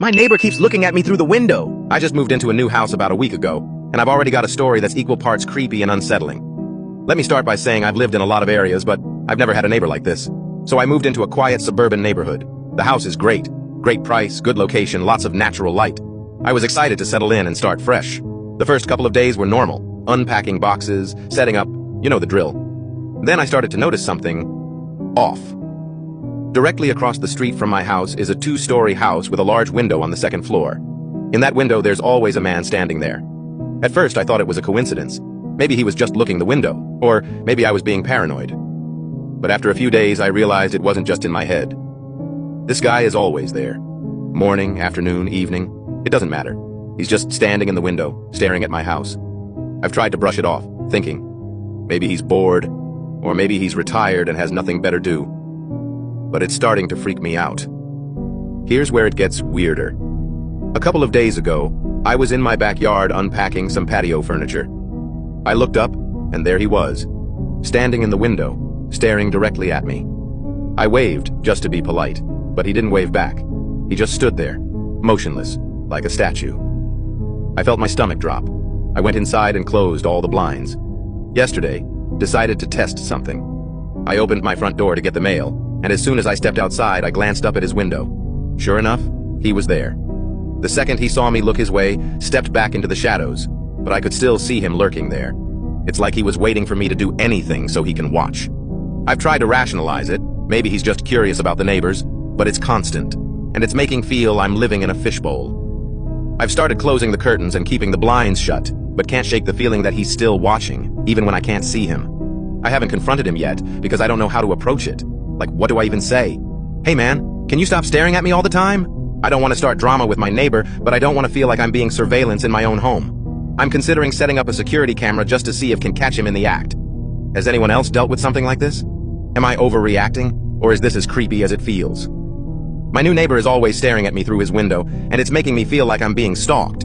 My neighbor keeps looking at me through the window. I just moved into a new house about a week ago, and I've already got a story that's equal parts creepy and unsettling. Let me start by saying I've lived in a lot of areas, but I've never had a neighbor like this. So I moved into a quiet suburban neighborhood. The house is great. Great price, good location, lots of natural light. I was excited to settle in and start fresh. The first couple of days were normal. Unpacking boxes, setting up, you know the drill. Then I started to notice something off. Directly across the street from my house is a two-story house with a large window on the second floor. In that window, there's always a man standing there. At first, I thought it was a coincidence. Maybe he was just looking the window, or maybe I was being paranoid. But after a few days, I realized it wasn't just in my head. This guy is always there. Morning, afternoon, evening, it doesn't matter. He's just standing in the window, staring at my house. I've tried to brush it off, thinking, maybe he's bored, or maybe he's retired and has nothing better to do. But it's starting to freak me out. Here's where it gets weirder. A couple of days ago, I was in my backyard unpacking some patio furniture. I looked up, and there he was, standing in the window, staring directly at me. I waved just to be polite, but he didn't wave back. He just stood there, motionless, like a statue. I felt my stomach drop. I went inside and closed all the blinds. Yesterday, decided to test something. I opened my front door to get the mail, and as soon as I stepped outside, I glanced up at his window. Sure enough, he was there. The second he saw me look his way, stepped back into the shadows, but I could still see him lurking there. It's like he was waiting for me to do anything so he can watch. I've tried to rationalize it. Maybe he's just curious about the neighbors, but it's constant, and it's making feel I'm living in a fishbowl. I've started closing the curtains and keeping the blinds shut, but can't shake the feeling that he's still watching, even when I can't see him. I haven't confronted him yet, because I don't know how to approach it. Like, what do I even say? Hey man, can you stop staring at me all the time? I don't want to start drama with my neighbor, but I don't want to feel like I'm being surveillance in my own home. I'm considering setting up a security camera just to see if can catch him in the act. Has anyone else dealt with something like this? Am I overreacting, or is this as creepy as it feels? My new neighbor is always staring at me through his window, and it's making me feel like I'm being stalked.